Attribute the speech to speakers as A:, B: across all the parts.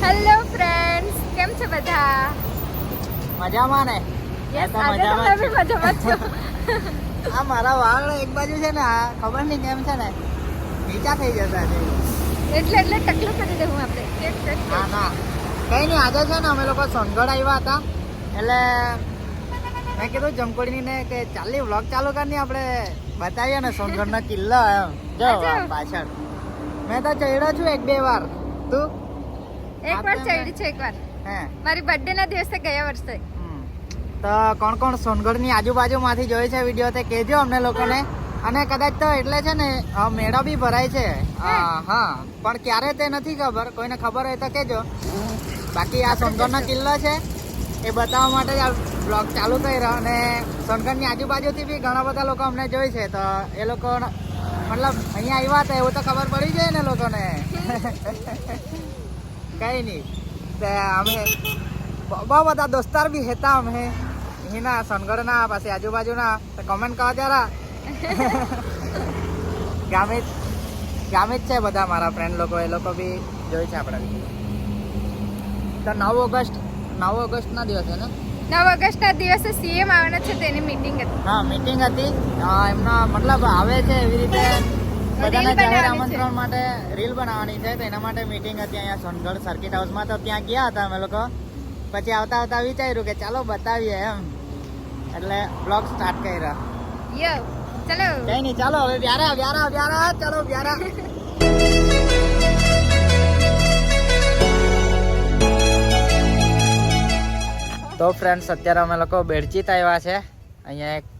A: Hello friends, કેમ છો બધા?
B: મજામાં ને?
A: યસ,
B: તો
A: આજે તો
B: મજામાં
A: મેં બી મજામાં છું.
B: આ મારા વાળ એક બાજુ છે ને, આ ખબર નહીં કેમ છે ને નીચા થઈ જતા છે.
A: એટલે ટકલું કરી દેવું આપણે.
B: ના ના કઈ નહીં, આજે છે ને અમે લોકો સોનગઢ આવ્યા હતા, એટલે મેં કીધું જમકોડીને કે ચાલી વ્લોગ ચાલુ કરીને આપણે બતાવીએ ને સોનગઢનો કિલ્લો. એમ જો આમ પાછળ મેં તો ચડ્યો છું 1-2 વાર. તું?
A: એકવાર ચડી છે, એકવાર
B: હે
A: મારી બર્થડે ના દિવસે ગયા વર્ષે.
B: તો કોણ કોણ સોનગઢની આજુબાજુમાંથી જોઈ છે વિડીયો તે કહેજો અમને લોકોને. અને કદાચ તો એટલે છે ને મેળો બી ભરાય છે. હા પણ ક્યારે તે નથી ખબર, કોઈને ખબર હોય તો કહેજો. બાકી આ સોનગઢનો કિલ્લો છે એ બતાવવા માટે જ આ બ્લોગ ચાલુ કર્યો. અને સોનગઢની આજુબાજુથી બી ઘણા બધા લોકો અમને જોઈ છે, તો એ લોકો મતલબ અહીંયા આવ્યા હતા એવું તો ખબર પડી જાય ને લોકોને. કઈ નહીં, અમે બહુ બધા દોસ્તાર બી હતા અમે અહીંના સોનગઢના પાસે આજુબાજુના. તો કમેન્ટ કરો જરા. ગામે જ છે બધા મારા ફ્રેન્ડ લોકો, એ લોકો બી જોઈ છે આપણે. તો 9 ઓગસ્ટના દિવસે ને
A: 9 ઓગસ્ટના દિવસે સીએમ આવવાના છે, તેની મીટિંગ હતી.
B: હા મીટિંગ હતી. એમના મતલબ આવે છે એવી રીતે બધાને જાહેર આમંત્રણ માટે રીલ બનાવવાની છે, તો એના માટે મીટિંગ હતી અહીંયા સોનગઢ સર્કિટ હાઉસમાં. તો ત્યાં ગયા હતા અમે લોકો. પછી આવતા આવતા વિચાર્યું કે ચાલો બતાવીએ એમ, એટલે બ્લોગ સ્ટાર્ટ કર્યા.
A: યો ચલો
B: કઈ નહીં, ચાલો હવે વ્યારા ચાલો વ્યારા. તો ફ્રેન્ડ્સ અત્યારે અમે લોકો બેડચીત આવ્યા છે. અહીંયા એક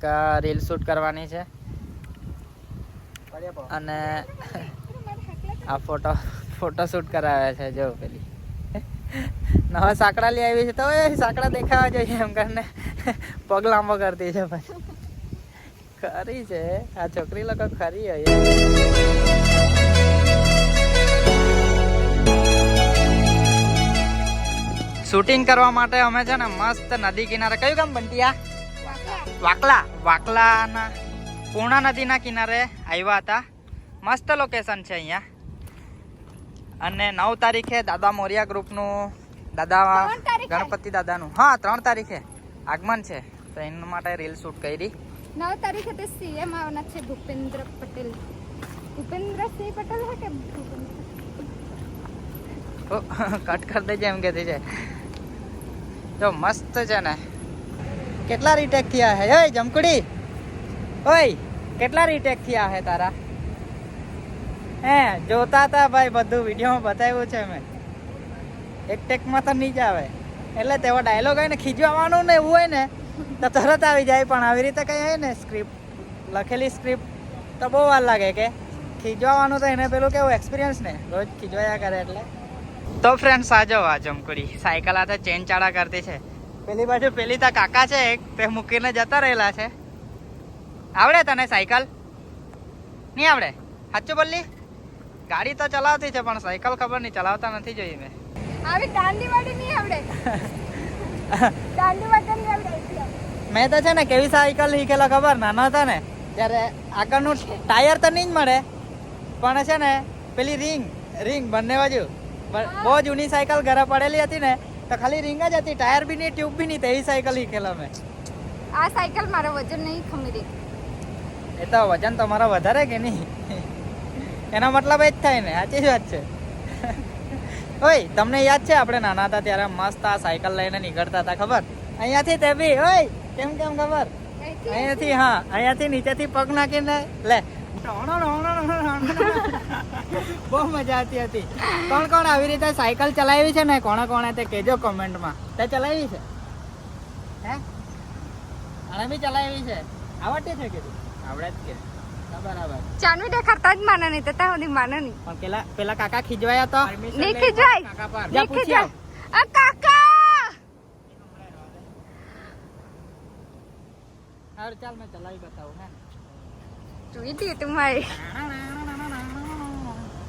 B: રીલ શૂટ કરવાની છે, અને આ ફોટો શૂટ કરાવે છે. જો પેલી નવા સાંકડા લઈ આવી છે, તો એ સાંકડા દેખાવા જોઈએ એમ કરીને પગ લાંબો કરતી છે. પછી ખરી છે આ છોકરી લોકો, ખરી હોય. શૂટિંગ કરવા માટે અમે છે ને મસ્ત નદી કિનારે, કયું ગામ બંટિયા? વાકલાના પૂર્ણા નદીના કિનારે આવ્યા હતા. મસ્ત લોકેશન છે અહીંયા. અને 9 તારીખે દાદા મોરિયા ગ્રુપનું, દાદા ગણપતિ દાદાનું 3 તારીખે આગમન છે, તો એના માટે રીલ શૂટ કરી.
A: 9 તારીખે તે સીએમ આવવાના છે, ભૂપેન્દ્ર પટેલ. ભૂપેન્દ્રસિંહ પટેલ હે કે
B: કટ કરી દેજે એમ કહેતી છે. જો મસ્ત છે ને. કેટલા રીટેક થયા હે ઓય જમકુડી? ઓય કેટલા રીટેક થયા હે તારા? જોતા હતા ભાઈ, બધું વિડીયોમાં બતાવ્યું છે મેં. એક ટેકમાં તો નહીં જ આવે, એટલે તેવો ડાયલોગ હોય ને ખીજવાનું ને એવું હોય ને તો તરત આવી જાય. પણ આવી રીતે કંઈ હોય ને સ્ક્રિપ્ટ લખેલી સ્ક્રિપ્ટ તો બહુ વાર લાગે. કે ખીજવાનું તો એને પેલું કેવું એક્સપિરિયન્સ ને, રોજ ખીજવાયા કરે એટલે. તો ફ્રેન્ડ્સ આ જો આ જમકુડી સાયકલ હાથે ચેન ચાળા કરતી છે. પેલી બાજુ પેલી તો કાકા છે એક, તે મૂકીને જતા રહેલા છે. આવડે તને સાયકલ? નહીં આવડે? સાચું બોલી? ગાડી તો ચલાવતી છે પણ સાયકલ ખબર નહીં, ચલાવતા નથી જોઈ મેં.
A: આવી દાંડી વાળી નહીં આવડે. દાંડી વાળી નહીં આવડે.
B: મેં તો છે ને કેવી સાયકલ શીખેલો ખબર? નાનો હતો ને ત્યારે આગળનું ટાયર તો નહીં જ મળે, પણ છે ને પેલી રિંગ બંને બાજુ. બહુ જૂની સાયકલ ઘરે પડેલી હતી ને, તો ખાલી રિંગ જ હતી, ટાયર બી નહીં, ટ્યુબ બી નહીં, તેવી સાયકલ શીખેલો મેં.
A: આ સાયકલ મારો વજન નહીં ખમીરી.
B: એ તો વજન તમારો વધારે કે નહીં, એનો મતલબ એ જ થાય ને. સાચી જ વાત છે. ઓય તમને યાદ છે આપણે નાના હતા ત્યારે મસ્ત આ સાયકલ લઈને નીકળતા હતા ખબર? અહીંયાથી તે બી ઓય કેમ ખબર? અહીંયાથી, અહીંયાથી નીચેથી પગ નાખીને લે. બહુ મજા આવતી હતી. કોણ આવી રીતે સાયકલ ચલાવી છે ને, કોણે તે કહેજો કોમેન્ટમાં. તે ચલાવી છે? હે આને બી ચલાવી છે? આવડતી છે કે? આવડે જ કે? બરાબર.
A: ચાંદવી દેખાડતા જ માને નહીં, ત્યાં સુધી માને નહીં.
B: પણ પેલા કાકા ખીજવાયા તો
A: નહીં ખીજવાય.
B: જા પૂછ્યો.
A: આ કાકા
B: હાર ચાલ મેં ચલાવી બતાવું. હે
A: વીડી તમારી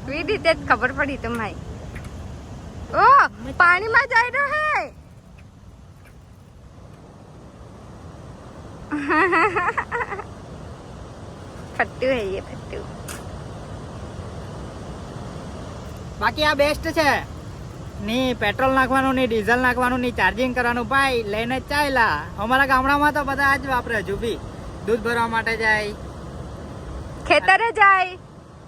A: વીડી તે ખબર પડી તમારી. ઓ પાણીમાં જઈ રહ્યો હે. ફટ્ટુ હે ये ફટ્ટુ.
B: બાકી આ બેસ્ટ છે. ની પેટ્રોલ નાખવાનું ની ડીઝલ નાખવાનું ની ચાર્જિંગ કરવાનું ભાઈ લઈને જ ચાલ્યા. અમારા ગામડામાં તો બધા આ જ વાપરે. હજુ બી દૂધ ભરવા માટે જાય,
A: ખેતરે જાય,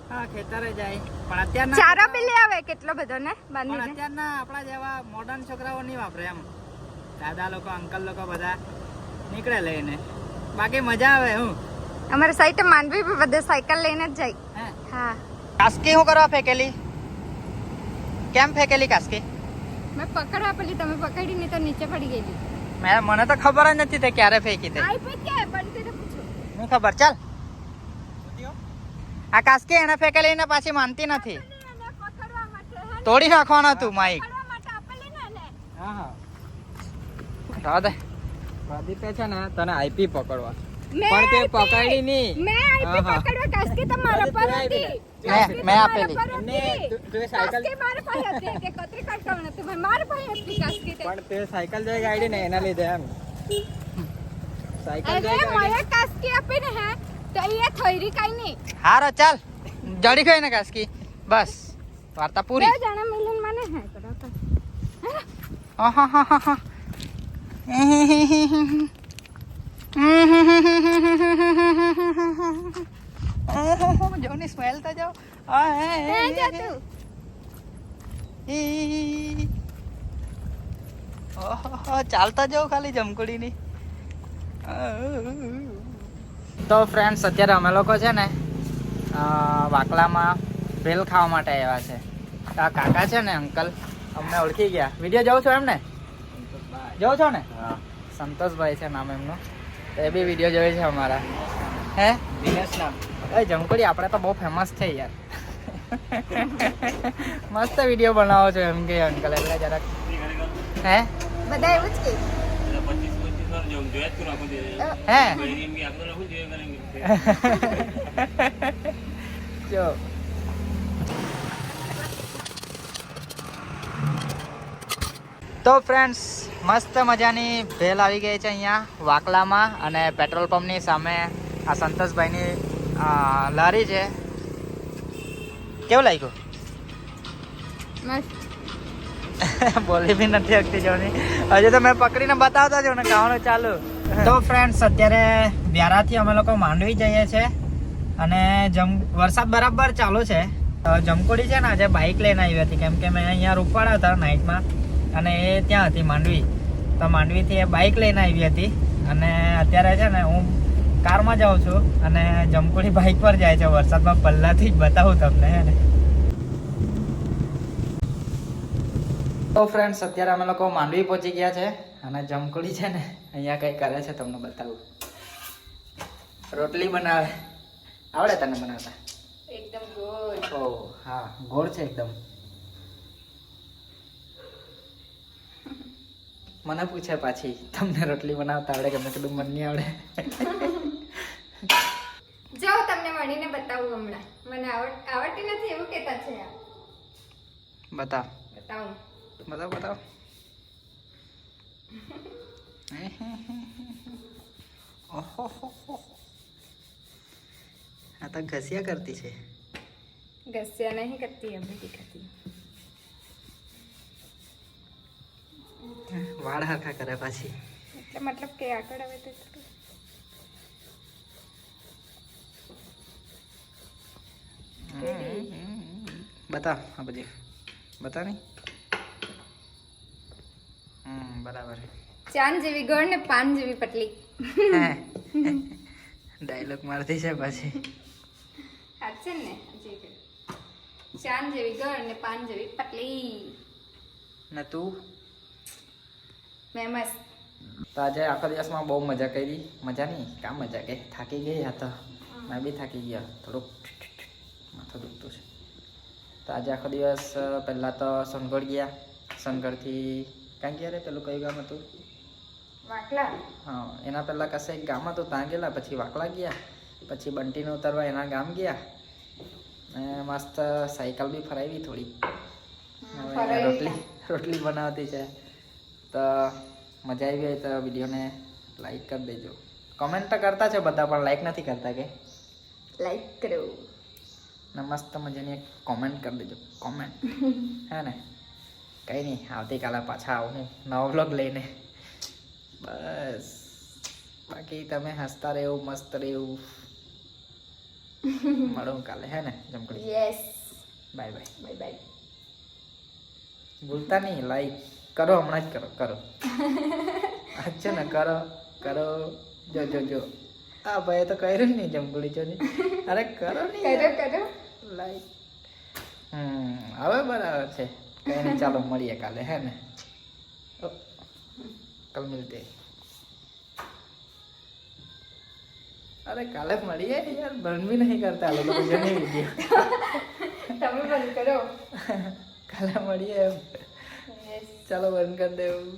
B: હા ખેતરે જાય. પણ અત્યારના
A: ચારો બી લઈ આવે કેટલો બધો ને
B: પણ
A: બાંધીને.
B: અત્યારના આપણા જેવા મોડર્ન છોકરાઓ નહીં વાપરે એમ. દાદા લોકો અંકલ લોકો બધા નીકળે લઈને. બાકી મજા આવે. હું
A: અમારે સાઈડ માંડવી બી બધે સાયકલ લઈને જ જાય.
B: હે
A: હા
B: કાસ્કી હું કરવા ફેંકેલી? કેમ ફેંકેલી કાસ્કી?
A: મેં પકડવા પેલી તમે પકડી નહીં તો નીચે પડી ગયેલી.
B: મને તો ખબર જ નથી તે ક્યારે ફેંકી તે.
A: આઈ પે કે પણ તેને પૂછો.
B: નહીં ખબર. ચાલ આ કાસ્કી એને ફેંકેલી ને પાછી માનતી નથી.
A: પકડવા માટે
B: તોડી નાખવાનો તું માઈક.
A: પકડવા માટે આપેલી ને એને.
B: હા હા રાહ દે. પ્રદીપે છે ને તને આઈપી પકડવા પણ તે પકડી નહીં.
A: મેં આઈપી પકડવા કાસ્કી તો મારા પર હતી.
B: મેં આપેલી.
A: તું સાયકલ મારા પાસે હતી કે કતરી કાઢવાનો હતો ભાઈ મારા પાસે હતી કાસ્કી તે.
B: પણ તે સાયકલ જોઈ ગાડી ને એના લીધે એમ. સાયકલ
A: અરે મને કાસ્કી આપીને હે તો એ થોઈરી કાઈ નહીં.
B: હારો ચાલ જડી ગઈ ને કાસ્કી. બસ વાર્તા પૂરી.
A: બે જણા મિલન મને હે કરાતા.
B: આહાહાહા. જોની સ્મેલ તો જો. ચાલતા જાવ ખાલી જમકુડીની. તો ફ્રેન્ડ્સ અત્યારે અમે લોકો છે ને વાકલામાં ભેલ ખાવા માટે આવ્યા છે. આ કાકા છે ને અંકલ અમને ઓળખી ગયા. વિડીયો જોઉં છો એમ ને? જોઉં છો ને? સંતોષભાઈ છે નામ એમનું. તો એ બી વિડીયો જોઈ છે અમારા. હે દિનેશ નામ. એ જમકુડી આપણે તો બહુ ફેમસ છે યાર. મસ્ત વિડીયો બનાવો છો એમ કે અંકલ. એટલે જરાક હે
A: બધા એવું જ કે
B: હે જો તો ફ્રેન્ડ્સ મસ્ત મજાની ભેલ આવી ગઈ છે અહીંયા વાકલામાં. અને પેટ્રોલ પંપની સામે આ સંતોષભાઈની લારી છે. કેવું લાગ્યું?
A: મસ્ત.
B: બોલી બી નથી શકતી જોની. હજુ તો મેં પકડીને બતાવતા જો ને ખાવાનું ચાલુ. તો ફ્રેન્ડ્સ અત્યારે વ્યારાથી અમે લોકો માંડવી જઈએ છીએ. અને વરસાદ બરાબર ચાલુ છે. જમકોડી છે ને આજે બાઇક લઈને આવી હતી કેમ કે મેં અહીંયા રૂપાડા હતા નાઇટમાં અને એ ત્યાં હતી માંડવી. તો માંડવીથી એ બાઇક લઈને આવી હતી. અને અત્યારે છે ને હું કારમાં જાઉં છું અને જમકોડી બાઇક પર જાય છે વરસાદમાં. પહેલાથી જ બતાવું તમને હે ને. તો ફ્રેન્ડ્સ અત્યારે અમે લોકો માંડવી પહોંચી ગયા છે અને જમકોડી છે ને અહીંયા કંઈ કરે છે તમને બતાવું. રોટલી બનાવે. આવડે તને બનાવતા?
A: એકદમ ગોળ.
B: ઓ હા ગોળ છે એકદમ. મને પૂછે પાછી તમને રોટલી બનાવતા આવડે કે? મેં કીધું મને નહીં આવડે.
A: જો તમને વણીને બતાવું હમણાં. મને આવડતી નથી એવું કહેતા છે.
B: બતાવ
A: બતાવું.
B: બતાવ બતાવ. ઓહો આ તો ઘસિયા કરતી છે.
A: ઘસ્યા નહીં કરતી અभी दिखाती.
B: વાળ હરખા કરે પાછી.
A: એટલે મતલબ કે આગળ આવે તો થોડું.
B: બતાવ આ બધી બતાવ નહીં. બરાબર.
A: ચાંદ જેવી ગળ ને પાન જેવી પતલી.
B: ડાયલોગ મારતી છે પાછી.
A: સાચે ને? ચાંદ જેવી ગળ ને પાન જેવી પતલી.
B: ને તું?
A: મેં મસ્ત.
B: તો આજે આખો દિવસમાં બહુ મજા કરી. મજા નહીં કામ મજા કે થાકી ગઈ આ તો. મેં બી થાકી ગયા. થોડુંક માથું દુખતું છે. તો આજે આખો દિવસ પહેલાં તો સોનગઢ ગયા. સોનગઢથી ક્યાં ગયા રે? પેલું કયું ગામ હતું?
A: વાકલા.
B: હા એના પહેલાં કશે એક ગામ હતું ત્યાં ગયેલા. પછી વાકલા ગયા. પછી બંટીને ઉતરવા એના ગામ ગયા. ને મસ્ત સાયકલ બી ફરાવી થોડી. રોટલી બનાવતી છે. તો મજા આવી હોય તો વિડીયોને લાઈક કરી દેજો. કમેન્ટ તો કરતા છે બધા પણ લાઈક નથી કરતા કે?
A: લાઈક કરો
B: ને મસ્ત મજાની એક કોમેન્ટ કરી દેજો. કોમેન્ટ હે ને? કંઈ નહીં, આવતીકાલે પાછા આવું નવો વ્લોગ લઈને. બસ બાકી તમે હસતા રહેવું, મસ્ત રહેવું. મળું કાલે, હે ને જમકડી?
A: Yes,
B: bye bye.
A: Bye bye.
B: ભૂલતા નહીં, લાઈક કરો, હમણાં જ કરો. અચ્છા ને, કરો. જો આ ભાઈ તો કર્યું જ નહીં જમકડી, જો નહીં. અરે કરો નહીં,
A: કરો
B: લાઈક. હવે બરાબર છે. કઈ નહીં, ચાલો મળીએ કાલે, હે ને? કલ મિલતે. અરે કાલે મળીએ યાર, બંધ भी नहीं करता આ લોકો જની વિડિયો.
A: તમે બંધ કરો.
B: કાલે મળીએ.
A: યસ,
B: ચાલો બંધ કરી દેવું.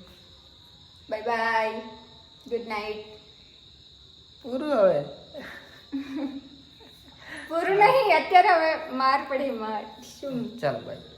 A: Bye bye, good night.
B: પૂરું હવે?
A: પૂરું નહીં, અત્યારે હવે માર પડી માર. શું?
B: ચાલો બાય.